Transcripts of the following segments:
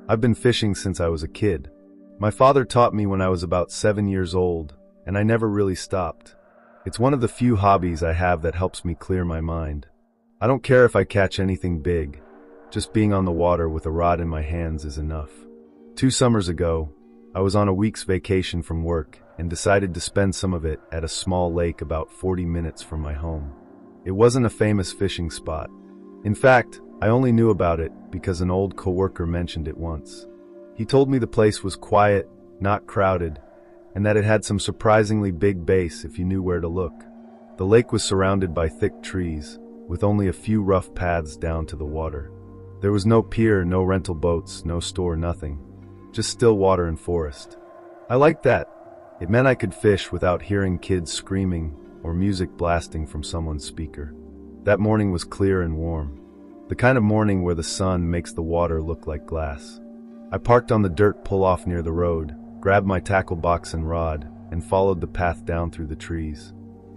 I've been fishing since I was a kid. My father taught me when I was about 7 years old, and I never really stopped. It's one of the few hobbies I have that helps me clear my mind. I don't care if I catch anything big. Just being on the water with a rod in my hands is enough. 2 summers ago, I was on a week's vacation from work and decided to spend some of it at a small lake about 40 minutes from my home. It wasn't a famous fishing spot. In fact, I only knew about it because an old coworker mentioned it once. He told me the place was quiet, not crowded, and that it had some surprisingly big bass if you knew where to look. The lake was surrounded by thick trees, with only a few rough paths down to the water. There was no pier, no rental boats, no store, nothing. Just still water and forest. I liked that. It meant I could fish without hearing kids screaming or music blasting from someone's speaker. That morning was clear and warm. The kind of morning where the sun makes the water look like glass. I parked on the dirt pull-off near the road, grabbed my tackle box and rod, and followed the path down through the trees.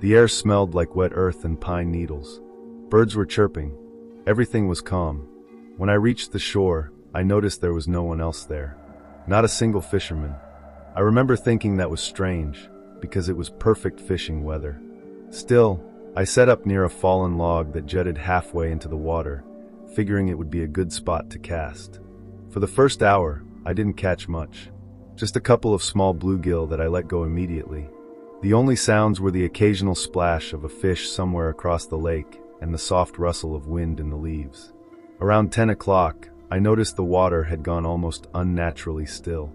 The air smelled like wet earth and pine needles. Birds were chirping. Everything was calm. When I reached the shore, I noticed there was no one else there. Not a single fisherman. I remember thinking that was strange, because it was perfect fishing weather. Still, I set up near a fallen log that jutted halfway into the water, figuring it would be a good spot to cast. For the first hour, I didn't catch much. Just a couple of small bluegill that I let go immediately. The only sounds were the occasional splash of a fish somewhere across the lake and the soft rustle of wind in the leaves. Around 10 o'clock, I noticed the water had gone almost unnaturally still.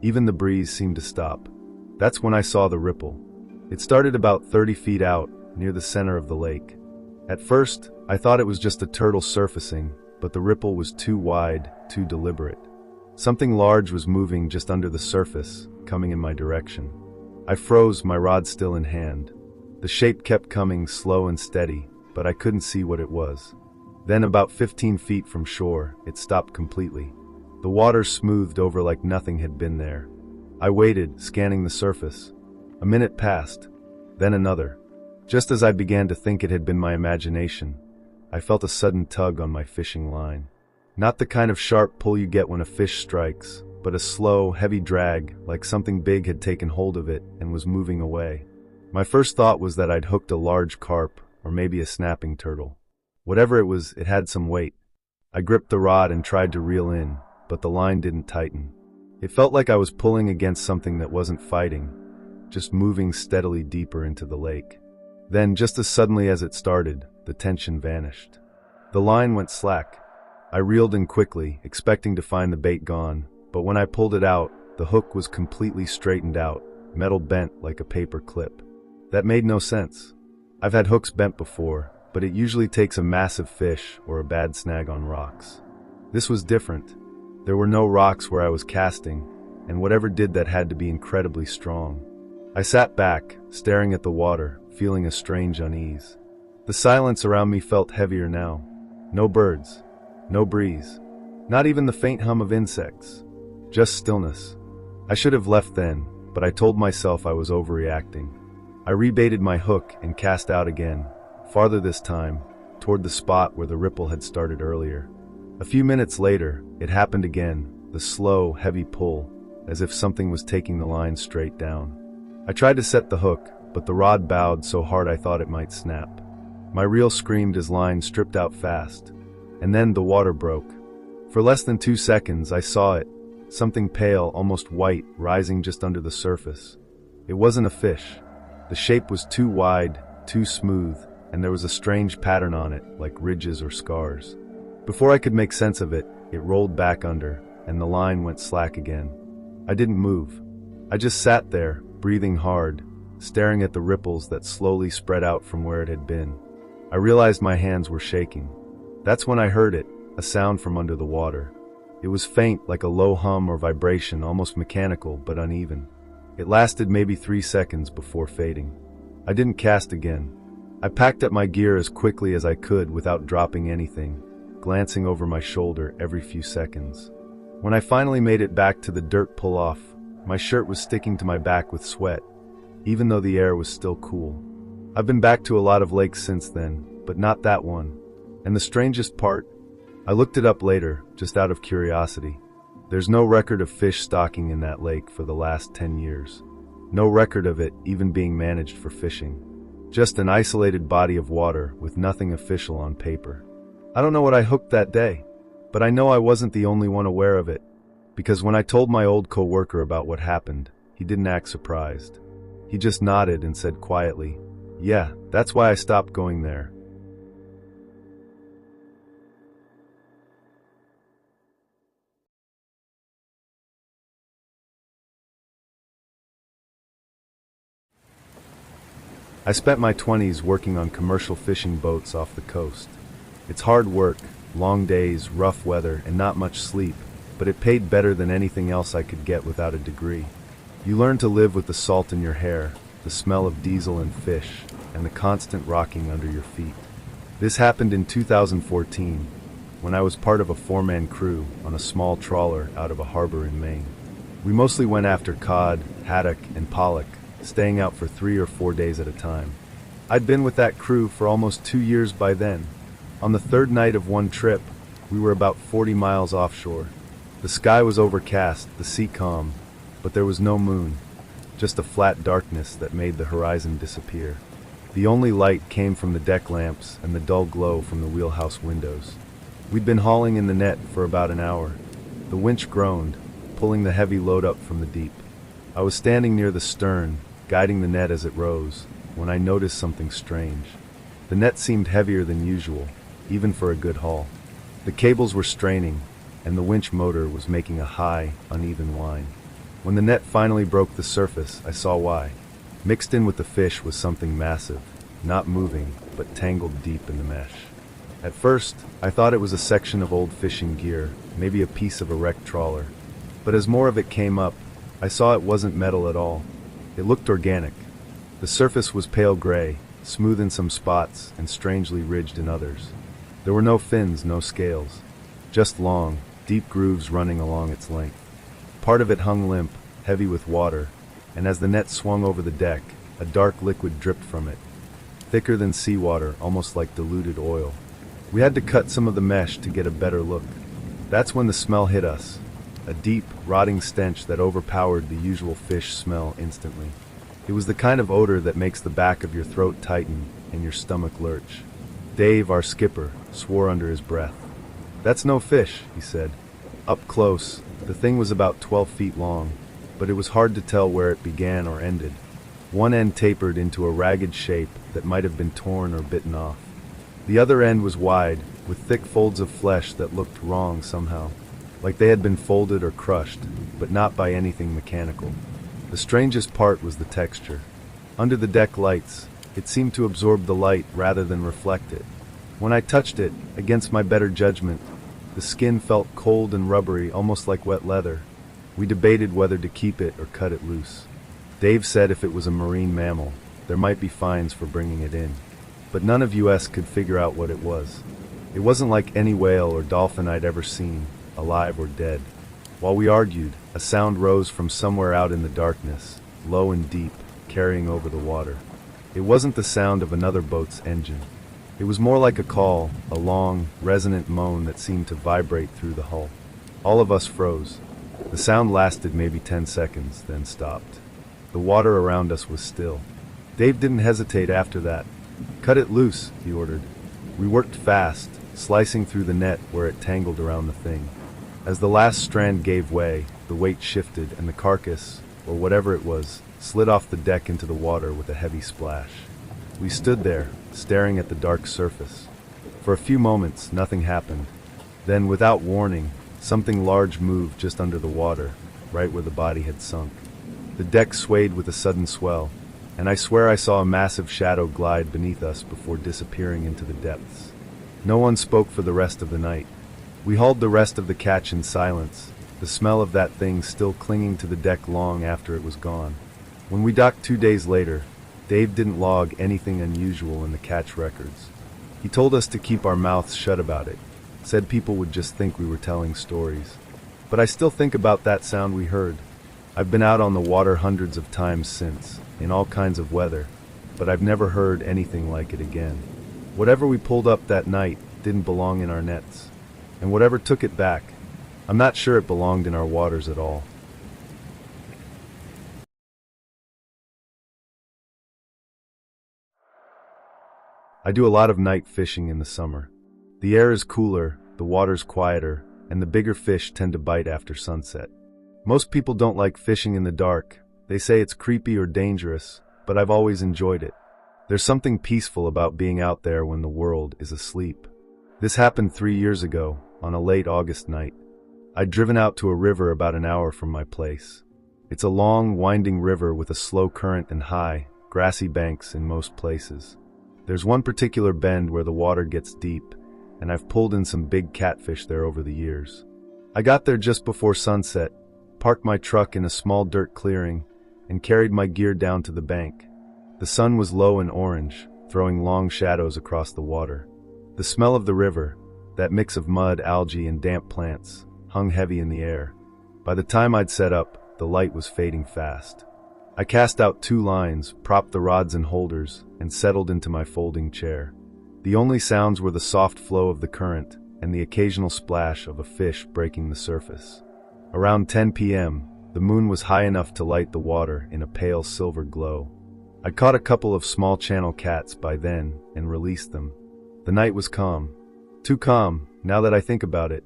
Even the breeze seemed to stop. That's when I saw the ripple. It started about 30 feet out, near the center of the lake. At first, I thought it was just a turtle surfacing, but the ripple was too wide, too deliberate. Something large was moving just under the surface, coming in my direction. I froze, my rod still in hand. The shape kept coming slow and steady, but I couldn't see what it was. Then about 15 feet from shore, it stopped completely. The water smoothed over like nothing had been there. I waited, scanning the surface. A minute passed, then another. Just as I began to think it had been my imagination, I felt a sudden tug on my fishing line. Not the kind of sharp pull you get when a fish strikes, but a slow, heavy drag, like something big had taken hold of it and was moving away. My first thought was that I'd hooked a large carp, or maybe a snapping turtle. Whatever it was, it had some weight. I gripped the rod and tried to reel in, but the line didn't tighten. It felt like I was pulling against something that wasn't fighting, just moving steadily deeper into the lake. Then, just as suddenly as it started, the tension vanished. The line went slack. I reeled in quickly, expecting to find the bait gone, but when I pulled it out, the hook was completely straightened out, metal bent like a paper clip. That made no sense. I've had hooks bent before, but it usually takes a massive fish or a bad snag on rocks. This was different. There were no rocks where I was casting, and whatever did that had to be incredibly strong. I sat back, staring at the water, feeling a strange unease. The silence around me felt heavier now. No birds, no breeze, not even the faint hum of insects. Just stillness. I should have left then, but I told myself I was overreacting. I rebaited my hook and cast out again, farther this time, toward the spot where the ripple had started earlier. A few minutes later, it happened again, the slow, heavy pull, as if something was taking the line straight down. I tried to set the hook, but the rod bowed so hard I thought it might snap. My reel screamed as line stripped out fast, and then the water broke. For less than 2 seconds, I saw it, something pale, almost white, rising just under the surface. It wasn't a fish. The shape was too wide, too smooth, and there was a strange pattern on it, like ridges or scars. Before I could make sense of it, it rolled back under, and the line went slack again. I didn't move. I just sat there, breathing hard, staring at the ripples that slowly spread out from where it had been. I realized my hands were shaking. That's when I heard it, a sound from under the water. It was faint, like a low hum or vibration, almost mechanical but uneven. It lasted maybe 3 seconds before fading. I didn't cast again. I packed up my gear as quickly as I could without dropping anything, glancing over my shoulder every few seconds. When I finally made it back to the dirt pull-off, my shirt was sticking to my back with sweat, even though the air was still cool. I've been back to a lot of lakes since then, but not that one. And the strangest part, I looked it up later, just out of curiosity. There's no record of fish stocking in that lake for the last 10 years. No record of it even being managed for fishing. Just an isolated body of water with nothing official on paper. I don't know what I hooked that day, but I know I wasn't the only one aware of it, because when I told my old co-worker about what happened, he didn't act surprised. He just nodded and said quietly, "Yeah, that's why I stopped going there." I spent my 20s working on commercial fishing boats off the coast. It's hard work, long days, rough weather, and not much sleep, but it paid better than anything else I could get without a degree. You learn to live with the salt in your hair, the smell of diesel and fish, and the constant rocking under your feet. This happened in 2014, when I was part of a four-man crew on a small trawler out of a harbor in Maine. We mostly went after cod, haddock, and pollock, staying out for 3 or 4 days at a time. I'd been with that crew for almost 2 years by then. On the third night of one trip, we were about 40 miles offshore. The sky was overcast, the sea calm, but there was no moon, just a flat darkness that made the horizon disappear. The only light came from the deck lamps and the dull glow from the wheelhouse windows. We'd been hauling in the net for about an hour. The winch groaned, pulling the heavy load up from the deep. I was standing near the stern, guiding the net as it rose, when I noticed something strange. The net seemed heavier than usual, even for a good haul. The cables were straining, and the winch motor was making a high, uneven whine. When the net finally broke the surface, I saw why. Mixed in with the fish was something massive, not moving, but tangled deep in the mesh. At first, I thought it was a section of old fishing gear, maybe a piece of a wrecked trawler. But as more of it came up, I saw it wasn't metal at all. It looked organic. The surface was pale gray, smooth in some spots and strangely ridged in others. There were no fins, no scales. Just long, deep grooves running along its length. Part of it hung limp, heavy with water, and as the net swung over the deck, a dark liquid dripped from it. Thicker than seawater, almost like diluted oil. We had to cut some of the mesh to get a better look. That's when the smell hit us. A deep, rotting stench that overpowered the usual fish smell instantly. It was the kind of odor that makes the back of your throat tighten and your stomach lurch. Dave, our skipper, swore under his breath. "That's no fish," he said. Up close, the thing was about 12 feet long, but it was hard to tell where it began or ended. One end tapered into a ragged shape that might have been torn or bitten off. The other end was wide, with thick folds of flesh that looked wrong somehow, like they had been folded or crushed, but not by anything mechanical. The strangest part was the texture. Under the deck lights, it seemed to absorb the light rather than reflect it. When I touched it, against my better judgment, the skin felt cold and rubbery, almost like wet leather. We debated whether to keep it or cut it loose. Dave said if it was a marine mammal, there might be fines for bringing it in. But none of us could figure out what it was. It wasn't like any whale or dolphin I'd ever seen, alive or dead. While we argued, a sound rose from somewhere out in the darkness, low and deep, carrying over the water. It wasn't the sound of another boat's engine. It was more like a call, a long, resonant moan that seemed to vibrate through the hull. All of us froze. The sound lasted maybe 10 seconds, then stopped. The water around us was still. Dave didn't hesitate after that. "Cut it loose," he ordered. We worked fast, slicing through the net where it tangled around the thing. As the last strand gave way, the weight shifted and the carcass, or whatever it was, slid off the deck into the water with a heavy splash. We stood there, staring at the dark surface. For a few moments, nothing happened. Then, without warning, something large moved just under the water, right where the body had sunk. The deck swayed with a sudden swell, and I swear I saw a massive shadow glide beneath us before disappearing into the depths. No one spoke for the rest of the night. We hauled the rest of the catch in silence, the smell of that thing still clinging to the deck long after it was gone. When we docked 2 days later, Dave didn't log anything unusual in the catch records. He told us to keep our mouths shut about it, said people would just think we were telling stories. But I still think about that sound we heard. I've been out on the water hundreds of times since, in all kinds of weather, but I've never heard anything like it again. Whatever we pulled up that night didn't belong in our nets. And whatever took it back, I'm not sure it belonged in our waters at all. I do a lot of night fishing in the summer. The air is cooler, the water's quieter, and the bigger fish tend to bite after sunset. Most people don't like fishing in the dark. They say it's creepy or dangerous, but I've always enjoyed it. There's something peaceful about being out there when the world is asleep. This happened 3 years ago, on a late August night. I'd driven out to a river about an hour from my place. It's a long, winding river with a slow current and high, grassy banks in most places. There's one particular bend where the water gets deep, and I've pulled in some big catfish there over the years. I got there just before sunset, parked my truck in a small dirt clearing, and carried my gear down to the bank. The sun was low and orange, throwing long shadows across the water. The smell of the river, that mix of mud, algae, and damp plants, hung heavy in the air. By the time I'd set up, the light was fading fast. I cast out 2 lines, propped the rods and holders, and settled into my folding chair. The only sounds were the soft flow of the current and the occasional splash of a fish breaking the surface. Around 10 p.m., the moon was high enough to light the water in a pale silver glow. I'd caught a couple of small channel cats by then and released them. The night was calm. Too calm, now that I think about it.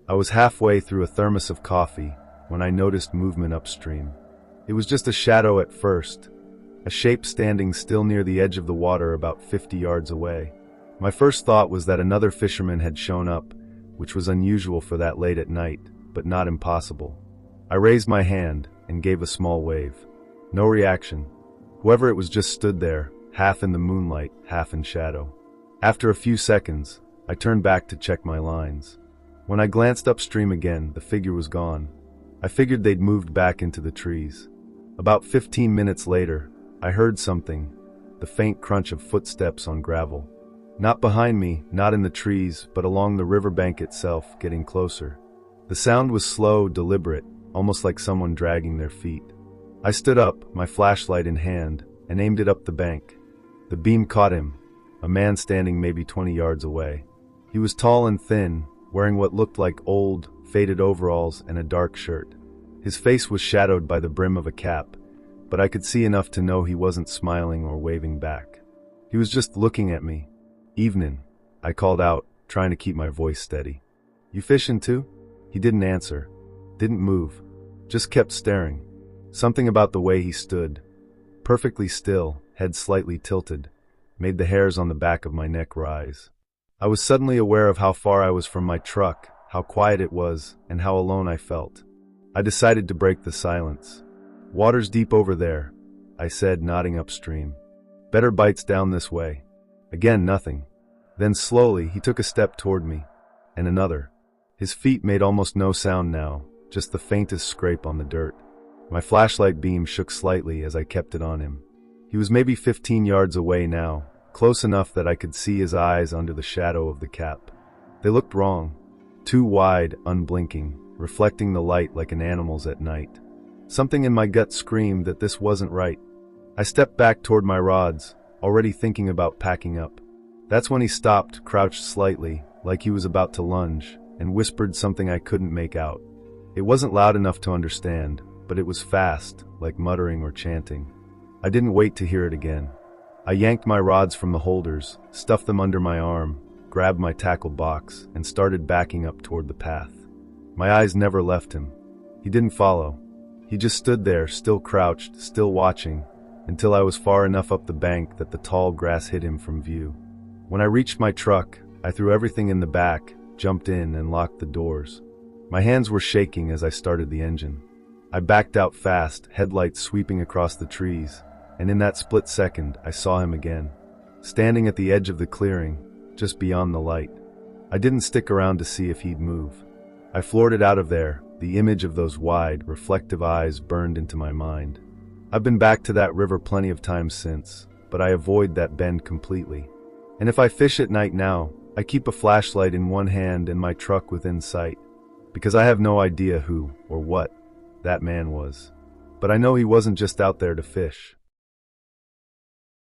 I was halfway through a thermos of coffee when I noticed movement upstream. It was just a shadow at first, a shape standing still near the edge of the water about 50 yards away. My first thought was that another fisherman had shown up, which was unusual for that late at night, but not impossible. I raised my hand and gave a small wave. No reaction. Whoever it was just stood there, half in the moonlight, half in shadow. After a few seconds, I turned back to check my lines. When I glanced upstream again, the figure was gone. I figured they'd moved back into the trees. About 15 minutes later, I heard something, the faint crunch of footsteps on gravel. Not behind me, not in the trees, but along the riverbank itself, getting closer. The sound was slow, deliberate, almost like someone dragging their feet. I stood up, my flashlight in hand, and aimed it up the bank. The beam caught him, a man standing maybe 20 yards away. He was tall and thin, wearing what looked like old, faded overalls and a dark shirt. His face was shadowed by the brim of a cap, but I could see enough to know he wasn't smiling or waving back. He was just looking at me. "Evenin'," I called out, trying to keep my voice steady. "You fishin' too?" He didn't answer, didn't move, just kept staring. Something about the way he stood, perfectly still, head slightly tilted, made the hairs on the back of my neck rise. I was suddenly aware of how far I was from my truck, how quiet it was, and how alone I felt. I decided to break the silence. "Water's deep over there," I said, nodding upstream. "Better bites down this way." Again, nothing. Then slowly, he took a step toward me, and another. His feet made almost no sound now, just the faintest scrape on the dirt. My flashlight beam shook slightly as I kept it on him. He was maybe 15 yards away now, close enough that I could see his eyes under the shadow of the cap. They looked wrong. Too wide, unblinking, reflecting the light like an animal's at night. Something in my gut screamed that this wasn't right. I stepped back toward my rods, already thinking about packing up. That's when he stopped, crouched slightly, like he was about to lunge, and whispered something I couldn't make out. It wasn't loud enough to understand, but it was fast, like muttering or chanting. I didn't wait to hear it again. I yanked my rods from the holders, stuffed them under my arm, grabbed my tackle box, and started backing up toward the path. My eyes never left him. He didn't follow. He just stood there, still crouched, still watching, until I was far enough up the bank that the tall grass hid him from view. When I reached my truck, I threw everything in the back, jumped in, and locked the doors. My hands were shaking as I started the engine. I backed out fast, headlights sweeping across the trees, and in that split second, I saw him again, standing at the edge of the clearing, just beyond the light. I didn't stick around to see if he'd move. I floored it out of there, the image of those wide, reflective eyes burned into my mind. I've been back to that river plenty of times since, but I avoid that bend completely. And if I fish at night now, I keep a flashlight in one hand and my truck within sight, because I have no idea who or what that man was. But I know he wasn't just out there to fish.